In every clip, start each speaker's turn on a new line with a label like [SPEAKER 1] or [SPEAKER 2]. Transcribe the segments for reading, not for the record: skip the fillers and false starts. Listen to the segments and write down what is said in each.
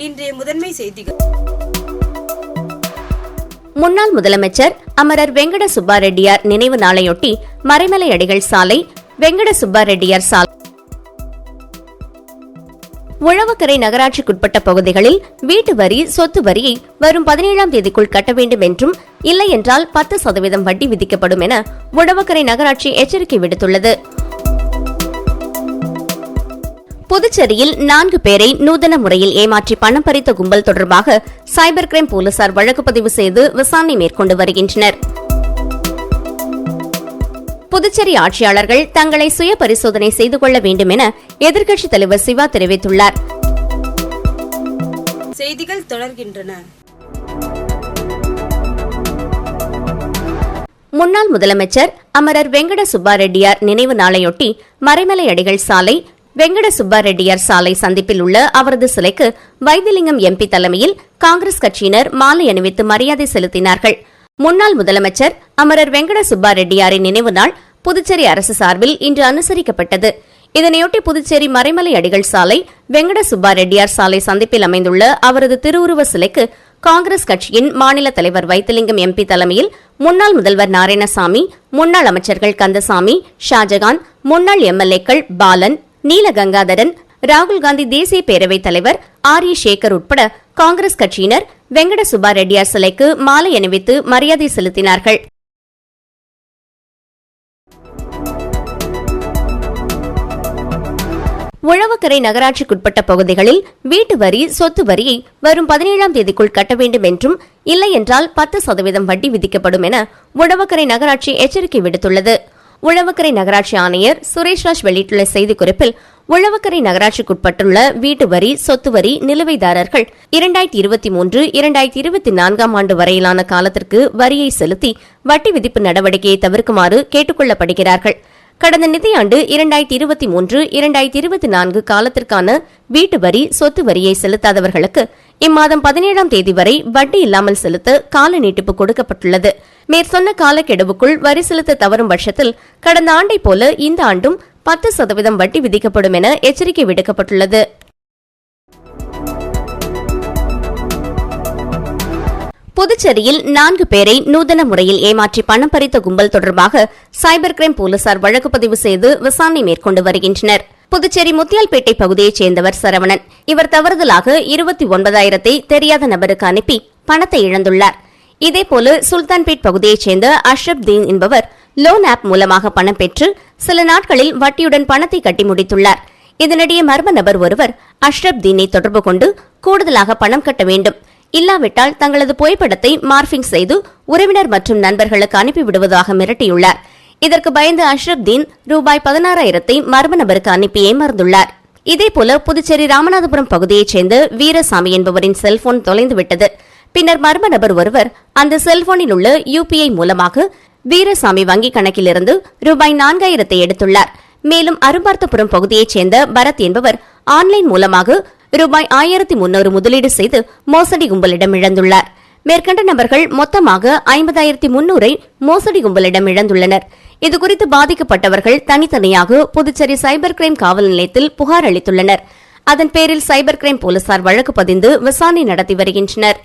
[SPEAKER 1] இன்றைய முதன்மை செய்திகள்.
[SPEAKER 2] முன்னாள் முதலமைச்சர் அமரர் வெங்கட சுப்பா ரெட்டியார் நினைவு நாளையொட்டி மறைமலை அடிகள் சாலை, வெங்கட சுப்பா ரெட்டியார் சாலை, உழவக்கரை நகராட்சிக்குட்பட்ட பகுதிகளில் வீட்டு வரி, சொத்து வரியை வரும் 17ஆம் தேதிக்குள் கட்ட வேண்டும் என்றும், இல்லை என்றால் 10% வட்டி விதிக்கப்படும் என உழவக்கரை நகராட்சி எச்சரிக்கை விடுத்துள்ளது. புதுச்சேரியில் 4 பேரை நூதன முறையில் ஏமாற்றி பணம் பறித்த கும்பல் தொடர்பாக சைபர் கிரைம் போலீசார் வழக்கு பதிவு செய்து விசாரணை மேற்கொண்டு வருகின்றனர். புதுச்சேரி ஆட்சியாளர்கள் தங்களை சுய பரிசோதனை செய்து கொள்ள வேண்டும் என எதிர்க்கட்சித் தலைவர் சிவா தெரிவித்துள்ளார்.
[SPEAKER 1] செய்திகள் தொடர்கின்றன.
[SPEAKER 2] முன்னாள் முதலமைச்சர் அமரர் வெங்கட சுப்பா ரெட்டியார் நினைவு நாளையொட்டி மறைமலை அடிகள் சாலை, வெங்கட சுப்பா ரெட்டியார் சாலை சந்திப்பில் உள்ள அவரது சிலைக்கு வைத்திலிங்கம் எம்பி தலைமையில் காங்கிரஸ் கட்சியினர் மாலை அணிவித்து மரியாதை செலுத்தினார்கள். முன்னாள் முதலமைச்சர் அமரர் வெங்கட சுப்பா ரெட்டியாரின் நினைவு நாள் புதுச்சேரி அரசு சார்பில் இன்று அனுசரிக்கப்பட்டது. இதனையொட்டி புதுச்சேரி மறைமலை அடிகள் சாலை, வெங்கட சுப்பா ரெட்டியார் சாலை சந்திப்பில் அமைந்துள்ள அவரது திருவுருவ சிலைக்கு காங்கிரஸ் கட்சியின் மாநில தலைவர் வைத்திலிங்கம் எம்பி தலைமையில் முன்னாள் முதல்வர் நாராயணசாமி, முன்னாள் அமைச்சர்கள் கந்தசாமி, ஷாஜகான், முன்னாள் எம்எல்ஏக்கள் பாலன், நீலகங்காதரன், ராகுல்காந்தி தேசிய பேரவைத் தலைவர் ஆர். சேகர் உட்பட காங்கிரஸ் கட்சியினர் வெங்கட சுப்பா ரெட்டியார் சிலைக்கு மாலை அணிவித்து மரியாதை செலுத்தினார்கள். உழவக்கரை நகராட்சிக்குட்பட்ட பகுதிகளில் வீட்டு வரி, சொத்து வரியை வரும் 17ஆம் தேதிக்குள் கட்ட வேண்டும் என்றும், இல்லை என்றால் 10% வட்டி விதிக்கப்படும் என உழவக்கரை நகராட்சி எச்சரிக்கை விடுத்துள்ளது. உழவக்கரை நகராட்சி ஆணையர் சுரேஷ்ராஜ் வெளியிட்டுள்ள செய்திக்குறிப்பில், உழவக்கரை நகராட்சிக்குட்பட்டுள்ள வீட்டு வரி, சொத்து வரி நிலுவைதாரர்கள் 2023-2024 ஆண்டு வரையிலான காலத்திற்கு வரியை செலுத்தி வட்டி விதிப்பு நடவடிக்கையை தவிர்க்குமாறு கேட்டுக் கொள்ளப்படுகிறார்கள். கடந்த நிதியாண்டு 2023-2024 காலத்திற்கான வீட்டு வரி, சொத்து வரியை செலுத்தாதவர்களுக்கு இம்மாதம் 17ஆம் தேதி வரை வட்டி இல்லாமல் செலுத்த கால நீட்டிப்பு கொடுக்கப்பட்டுள்ளது. மேற்சொன்ன காலக்கெடுவுக்குள் வரி செலுத்த தவறும் பட்சத்தில் கடந்த ஆண்டை போல இந்த ஆண்டும் 10% வட்டி விதிக்கப்படும் என எச்சரிக்கை விடுக்கப்பட்டுள்ளது. புதுச்சேரியில் 4 பேரை நூதன முறையில் ஏமாற்றி பணம் பறித்த கும்பல் தொடர்பாக சைபர் கிரைம் போலீசார் வழக்கு பதிவு செய்து விசாரணை மேற்கொண்டு வருகின்றனர். புதுச்சேரி முத்தியால்பேட்டை பகுதியைச் சேர்ந்தவர் சரவணன். இவர் தவறுதலாக 29,000 தெரியாத நபருக்கு அனுப்பி பணத்தை இழந்துள்ளார். இதேபோல சுல்தான்பேட் பகுதியைச் சேர்ந்த அஷ்ரப் தீன் என்பவர் லோன் ஆப் மூலமாக பணம் பெற்று சில நாட்களில் வட்டியுடன் பணத்தை கட்டி முடித்துள்ளார். இதனிடையே மர்ம நபர் ஒருவர் அஷ்ரப் தீனை தொடர்பு கொண்டு கூடுதலாக பணம் கட்ட வேண்டும், இல்லாவிட்டால் தங்களது புகைப்படத்தை மார்பிங் செய்து உறவினர் மற்றும் நண்பர்களுக்கு அனுப்பிவிடுவதாக மிரட்டியுள்ளார். இதற்கு பயந்து அஷ்ரப் தீன் ரூபாய் 16,000 மர்ம நபருக்கு அனுப்பி ஏமாந்துள்ளார். இதேபோல புதுச்சேரி ராமநாதபுரம் பகுதியைச் சேர்ந்த வீரசாமி என்பவரின் செல்போன் தொலைந்துவிட்டது. பின்னர் மர்ம நபர் ஒருவர் அந்த செல்போனில் உள்ள UPI மூலமாக வீரசாமி வங்கிக் கணக்கிலிருந்து ரூபாய் 4,000 எடுத்துள்ளார். மேலும் அரும்பார்த்தபுரம் பகுதியைச் சேர்ந்த பரத் என்பவர் ஆன்லைன் மூலமாக ரூபாய் 1,300 முதலீடு செய்து மோசடி கும்பலிடம் இழந்துள்ளார். மேற்கண்ட நபர்கள் மொத்தமாக 50,300 மோசடி கும்பலிடம் இழந்துள்ளனர். இதுகுறித்து பாதிக்கப்பட்டவர்கள் தனித்தனியாக புதுச்சேரி சைபர் கிரைம் காவல் நிலையத்தில் புகார் அளித்துள்ளனர். அதன் பேரில் சைபர் கிரைம் போலீசார் வழக்கு பதிந்து விசாரணை நடத்தி வருகின்றனர்.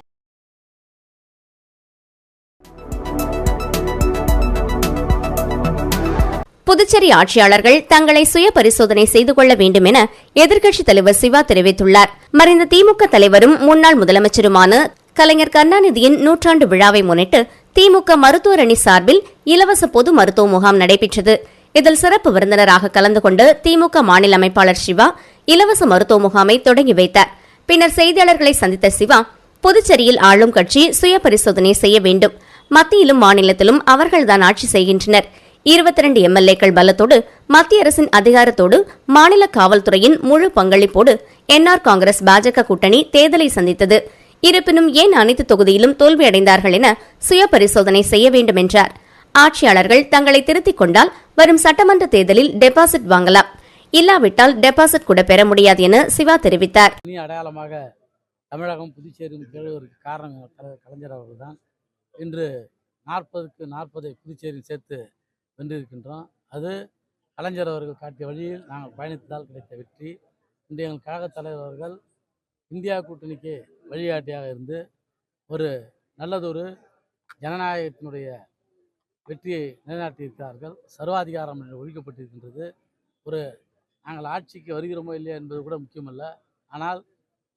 [SPEAKER 2] புதுச்சேரி ஆட்சியாளர்கள் தங்களை சுய பரிசோதனை செய்து கொள்ள வேண்டும் என எதிர்க்கட்சித் தலைவர் சிவா தெரிவித்துள்ளார். மறைந்த திமுக தலைவரும் முன்னாள் முதலமைச்சருமான கலைஞர் கருணாநிதியின் 100ஆண்டு விழாவை முன்னிட்டு திமுக மருத்துவர் அணி சார்பில் இலவச பொது மருத்துவ முகாம் நடைபெற்றது. இதில் சிறப்பு விருந்தினராக கலந்து கொண்டு திமுக மாநில அமைப்பாளர் சிவா இலவச மருத்துவ முகாமை தொடங்கி வைத்தார். பின்னர் செய்தியாளர்களை சந்தித்த சிவா, புதுச்சேரியில் ஆளும் கட்சி சுய பரிசோதனை செய்ய வேண்டும், மத்தியிலும் மாநிலத்திலும் அவர்கள்தான் ஆட்சி செய்கின்றனர். 22 எம்எல்ஏக்கள் பலத்தோடு மத்திய அரசின் அதிகாரத்தோடு மாநில காவல்துறையின் முழு பங்களிப்போடு என்ஆர் காங்கிரஸ் பாஜக கூட்டணி தேர்தலை சந்தித்தது. இருப்பினும் ஏன் அனைத்து தொகுதியிலும் தோல்வியடைந்தார்கள் என சுய பரிசோதனை செய்ய வேண்டும் என்றார். ஆட்சியாளர்கள் தங்களை திருத்திக் கொண்டால் வரும் சட்டமன்ற தேர்தலில் டெபாசிட் வாங்கலாம், இல்லாவிட்டால் டெபாசிட் கூட பெற முடியாது என சிவா தெரிவித்தார்.
[SPEAKER 3] அடையாளமாக தமிழகம் புதுச்சேரியும் கேள்விக்கு காரணம் கலைஞர் அவர்கள்தான். இன்று 40க்கு 40 புதுச்சேரியில் சேர்த்து வென்றிருக்கின்றோம். அது கலைஞர் அவர்கள் காட்டிய வழியில் நாங்கள் பயணித்ததால் கிடைத்த வெற்றி. இன்று எங்கள் கழகத் தலைவர் அவர்கள் இந்தியா கூட்டணிக்கு வழிகாட்டியாக இருந்து ஒரு நல்லதொரு ஜனநாயகத்தினுடைய வெற்றியை நிலைநாட்டியிருக்கிறார்கள். சர்வாதிகாரம் என்று ஒழிக்கப்பட்டிருக்கின்றது. நாங்கள் ஆட்சிக்கு வருகிறோமோ இல்லையா என்பது கூட முக்கியமல்ல. ஆனால்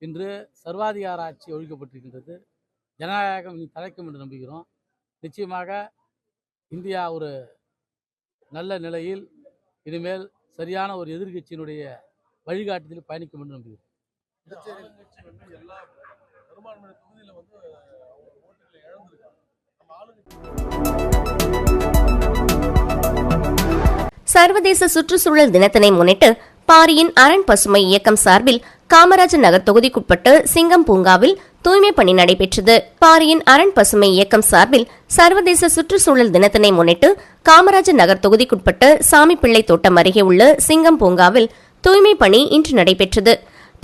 [SPEAKER 3] இன்று சர்வாதிகார ஆட்சி ஒழிக்கப்பட்டிருக்கின்றது. ஜனநாயகம் இனி தலைக்கும் என்று நம்புகிறோம். நிச்சயமாக இந்தியா ஒரு நல்ல நிலையில் இனிமேல் சரியான ஒரு எதிர்கட்சியினுடைய வழிகாட்டுதலில் பயணிக்கும் என்று நம்புகிறோம்.
[SPEAKER 2] சர்வதேச சுற்றுச்சூழல் தினத்தினை முன்னிட்டு பாரியின் அரண் பசுமை இயக்கம் சார்பில் காமராஜர் நகர் தொகுதிக்குட்பட்டு சிங்கம் பூங்காவில் தூய்மை பணி நடைபெற்றது. பாரியின் அரண் பசுமை இயக்கம் சார்பில் சர்வதேச சுற்றுச்சூழல் தினத்தினை முன்னிட்டு காமராஜர் நகர் தொகுதிக்குட்பட்டு சாமிப்பிள்ளை தோட்டம் அருகே உள்ள சிங்கம் பூங்காவில் தூய்மை பணி இன்று நடைபெற்றது.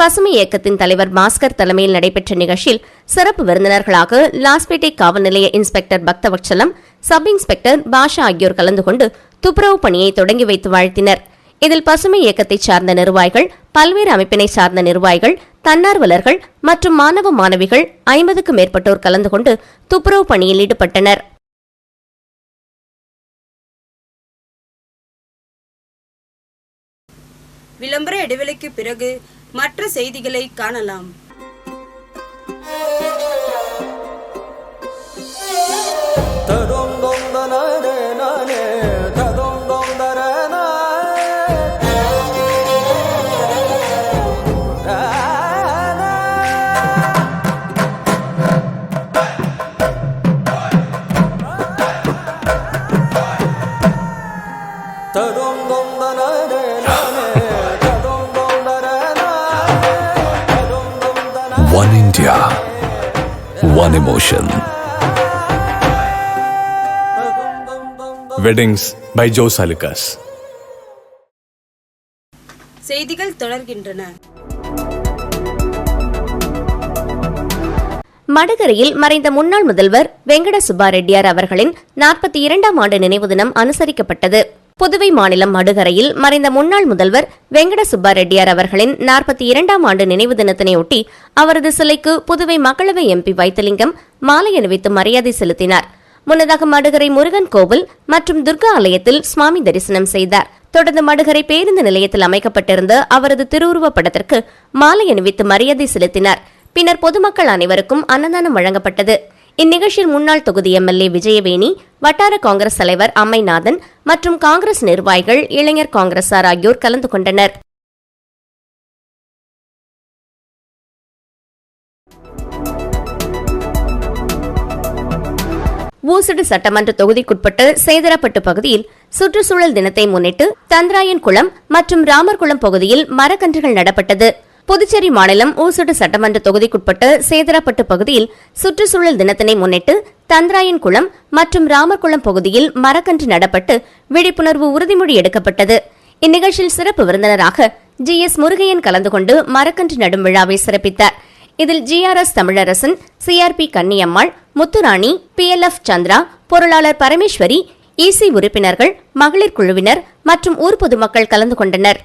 [SPEAKER 2] பசுமை இயக்கத்தின் தலைவர் பாஸ்கர் தலைமையில் நடைபெற்ற நிகழ்ச்சியில் சிறப்பு விருந்தினர்களாக லாஸ்பேட்டை காவல் நிலைய இன்ஸ்பெக்டர் பக்தவட்சலம், சப் இன்ஸ்பெக்டர் பாஷா ஆகியோர் கலந்து கொண்டு துப்புரவு பணியை தொடங்கி வைத்து வாழ்த்தினர். இதில் பசுமை இயக்கத்தை சார்ந்த நிர்வாகிகள், பல்வேறு அமைப்பினை சார்ந்த நிர்வாகிகள், தன்னார்வலர்கள் மற்றும் மாணவ மாணவிகள் 50க்கும் மேற்பட்டோர் கலந்து கொண்டு துப்புரவு பணியில் ஈடுபட்டனர்.
[SPEAKER 1] விளம்பர இடைவெளிக்கு பிறகு மற்ற செய்திகளை காணலாம்.
[SPEAKER 4] One India, one emotion. Weddings by Jose Alucas.
[SPEAKER 1] செய்திகள் தொடர்கின்றன.
[SPEAKER 2] மடுகரையில் மறைந்த முன்னாள் முதல்வர் வெங்கட சுப்பா ரெட்டியார் அவர்களின் 42ஆம் ஆண்டு நினைவு தினம் அனுசரிக்கப்பட்டது. புதுவை மாநிலம் மடுகரையில் மறைந்த முன்னாள் முதல்வர் வெங்கட சுப்பா ரெட்டியார் அவர்களின் 42ஆம் ஆண்டு நினைவு தினத்தினையொட்டி அவரது சிலைக்கு புதுவை மக்களவை எம்பி வைத்திலிங்கம் மாலை அணிவித்து மரியாதை செலுத்தினார். முன்னதாக மடுகரை முருகன் கோவில் மற்றும் துர்கா ஆலயத்தில் சுவாமி தரிசனம் செய்தார். தொடர்ந்து மடுகரை பேருந்து நிலையத்தில் அமைக்கப்பட்டிருந்த அவரது திருவுருவப் படத்திற்கு மாலை அணிவித்து மரியாதை செலுத்தினார். பின்னர் பொதுமக்கள் அனைவருக்கும் அன்னதானம் வழங்கப்பட்டது. இந்நிகழ்ச்சியில் முன்னாள் தொகுதி எம்எல்ஏ விஜயவேணி, வட்டார காங்கிரஸ் தலைவர் அம்மைநாதன் மற்றும் காங்கிரஸ் நிர்வாகிகள், இளைஞர் காங்கிரசார் ஆகியோர் கலந்து கொண்டனர். ஊசுடு சட்டமன்ற தொகுதிக்குட்பட்ட சேதராப்பட்டு பகுதியில் சுற்றுச்சூழல் தினத்தை முன்னிட்டு தந்திராயன் குளம் மற்றும் ராமர்குளம் பகுதியில் மரக்கன்றுகள் நடப்பட்டது. புதுச்சேரி மாநிலம் ஊசுடு சட்டமன்ற தொகுதிக்குட்பட்ட சேதராப்பட்டு பகுதியில் சுற்றுச்சூழல் தினத்தினை முன்னிட்டு தந்திராயன் குளம் மற்றும் ராமர்குளம் பகுதியில் மரக்கன்று நடப்பட்டு விழிப்புணர்வு உறுதிமொழி எடுக்கப்பட்டது. இந்நிகழ்ச்சியில் சிறப்பு விருந்தினராக GS முருகையன் கலந்து கொண்டு மரக்கன்று நடும் விழாவை சிறப்பித்தார். இதில் GRS Tamilarasan, CRP Kanniammal, Muthurani, PLF Chandra, பொருளாளர் பரமேஸ்வரி, EC உறுப்பினர்கள், மகளிர் குழுவினர் மற்றும் ஊர் பொதுமக்கள் கலந்து கொண்டனர்.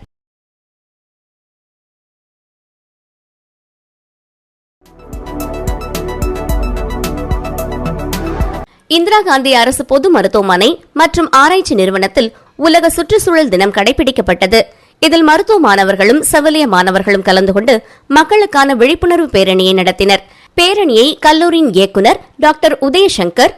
[SPEAKER 2] இந்திரா காந்தி அரசு பொது மருத்துவமனை மற்றும் ஆராய்ச்சி நிறுவனத்தில் உலக சுற்றுச்சூழல் தினம் கடைபிடிக்கப்பட்டது. இதில் மருத்துவ மாணவர்களும் செவிலிய மாணவர்களும் கலந்து கொண்டு மக்களுக்கான விழிப்புணர்வு பேரணியை நடத்தினர். பேரணியை கல்லூரியின் இயக்குநர் doctor Udayashankar,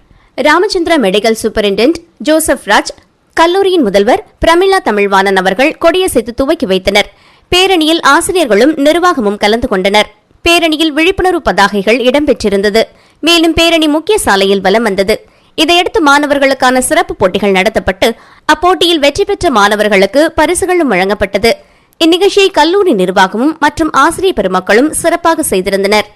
[SPEAKER 2] Ramachandra medical superintendent Joseph Raj, கல்லூரியின் முதல்வர் பிரமிளா தமிழ்வாணன் அவர்கள் கொடியசைத்து துவக்கி வைத்தனர். பேரணியில் ஆசிரியர்களும் நிர்வாகமும் கலந்து கொண்டனர். பேரணியில் விழிப்புணர்வு பதாகைகள் இடம்பெற்றிருந்தது. மேலும் பேரணி முக்கிய சாலையில் வலம் வந்தது. இதையடுத்து மாணவர்களுக்கான சிறப்பு போட்டிகள் நடத்தப்பட்டு அப்போட்டியில் வெற்றி பெற்ற மாணவர்களுக்கு பரிசுகளும் வழங்கப்பட்டது. இந்நிகழ்ச்சியை கல்லூரி நிர்வாகமும் மற்றும் ஆசிரியர் பெருமக்களும் சிறப்பாக செய்திருந்தனர்.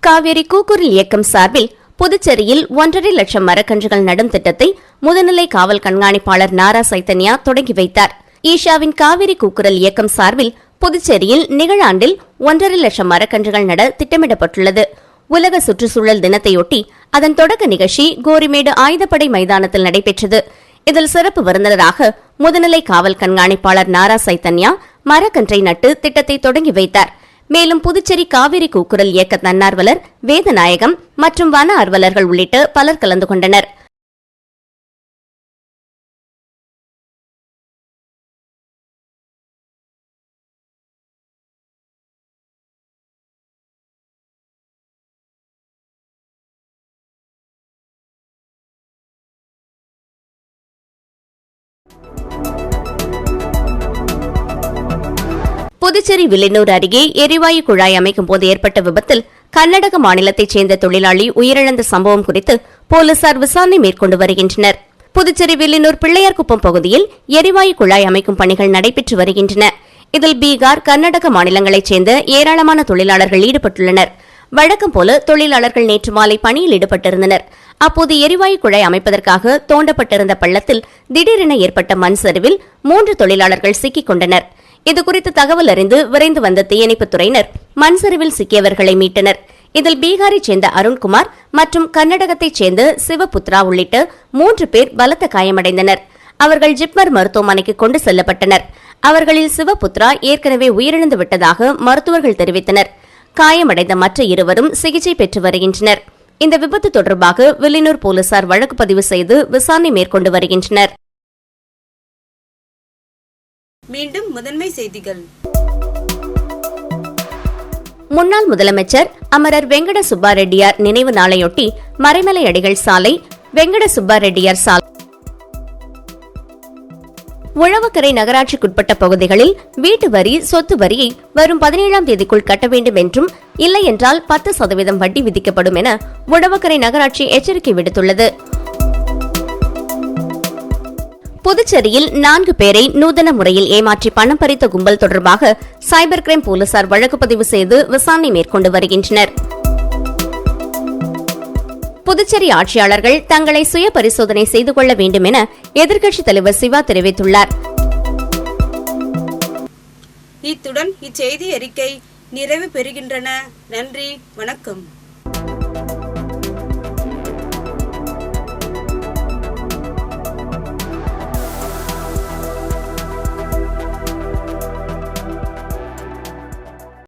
[SPEAKER 2] காவேரி கூக்குரல் இயக்கம் சார்பில் புதுச்சேரியில் 1.5 லட்சம் மரக்கன்றுகள் நடும் திட்டத்தை முதுநிலை காவல் கண்காணிப்பாளர் நாரா சைத்தன்யா தொடங்கி வைத்தார். ஈஷாவின் காவிரி கூக்குரல் இயக்கம் சார்பில் புதுச்சேரியில் நிகழாண்டில் 1.5 லட்சம் மரக்கன்றுகள் நட திட்டமிடப்பட்டுள்ளது. உலக சுற்றுச்சூழல் தினத்தையொட்டி அதன் தொடக்க நிகழ்ச்சி கோரிமேடு ஆயுதப்படை மைதானத்தில் நடைபெற்றது. இதில் சிறப்பு விருந்தினராக முதுநிலை காவல் கண்காணிப்பாளர் நாரா சைத்தன்யா மரக்கன்றை நட்டு திட்டத்தை தொடங்கி வைத்தார். மேலும் புதுச்சேரி காவிரி கூக்குரல் இயக்க தன்னார்வலர் வேதநாயகம் மற்றும் வன ஆர்வலர்கள் உள்ளிட்ட பலர் கலந்து கொண்டனர். புதுச்சேரி வில்லியனூர் அருகே எரிவாயு குழாய் அமைக்கும் போது ஏற்பட்ட விபத்தில் கர்நாடக மாநிலத்தைச் சேர்ந்த தொழிலாளி உயிரிழந்த சம்பவம் குறித்து போலீசார் விசாரணை மேற்கொண்டு வருகின்றனர். புதுச்சேரி வில்லியனூர் பிள்ளையார்குப்பம் பகுதியில் எரிவாயு குழாய் அமைக்கும் பணிகள் நடைபெற்று வருகின்றன. இதில் பீகார், கர்நாடக மாநிலங்களைச் சேர்ந்த ஏராளமான தொழிலாளர்கள் ஈடுபட்டுள்ளனர். வழக்கம் போல தொழிலாளர்கள் நேற்று மாலை பணியில் ஈடுபட்டிருந்தனர். அப்போது எரிவாயு குழாய் அமைப்பதற்காக தோண்டப்பட்டிருந்த பள்ளத்தில் திடீரென ஏற்பட்ட மண் சரிவில் 3 தொழிலாளர்கள் சிக்கிக் கொண்டனர். இதுகுறித்து தகவல் அறிந்து விரைந்து வந்த தீயணைப்புத் துறையினர் மண் சரிவில் சிக்கியவர்களை மீட்டனர். இதில் பீகாரைச் சேர்ந்த அருண்குமார் மற்றும் கர்நாடகத்தைச் சேர்ந்த சிவபுத்ரா உள்ளிட்ட 3 பேர் பலத்த காயமடைந்தனர். அவர்கள் ஜிப்மர் மருத்துவமனைக்கு கொண்டு செல்லப்பட்டனர். அவர்களில் சிவபுத்ரா ஏற்கனவே உயிரிழந்து விட்டதாக மருத்துவர்கள் தெரிவித்தனர். காயமடைந்த மற்ற இருவரும் சிகிச்சை பெற்று வருகின்றனர். இந்த விபத்து தொடர்பாக வில்லியனூர் போலீசார் வழக்கு பதிவு செய்து விசாரணை மேற்கொண்டு வருகின்றனர்.
[SPEAKER 1] மீண்டும் முதன்மை செய்திகள்.
[SPEAKER 2] முன்னாள் முதலமைச்சர் அமரர் வெங்கட சுப்பா ரெட்டியார் நினைவு நாளையொட்டி மறைமலை அடிகள் சாலை, வெங்கட சுப்பா ரெட்டியார் சாலை, உழவக்கரை நகராட்சிக்குட்பட்ட பகுதிகளில் வீட்டு வரி, சொத்து வரியை வரும் 17ஆம் தேதிக்குள் கட்ட வேண்டும் என்றும், இல்லை என்றால் 10% வட்டி விதிக்கப்படும் என உழவக்கரை நகராட்சி எச்சரிக்கை விடுத்துள்ளது. புதுச்சேரியில் 4 பேரை நூதன முறையில் ஏமாற்றி பணம் பறித்த கும்பல் தொடர்பாக சைபர் கிரைம் போலீசார் வழக்கு பதிவு செய்து விசாரணை மேற்கொண்டு வருகின்றனர். புதுச்சேரி ஆட்சியாளர்கள் தங்களை சுய பரிசோதனை செய்து கொள்ள வேண்டும் என எதிர்க்கட்சித் தலைவர் சிவா தெரிவித்துள்ளார்.
[SPEAKER 1] இத்துடன் இச்செய்தி அறிக்கை நிறைவு பெறுகின்றன. நன்றி, வணக்கம்.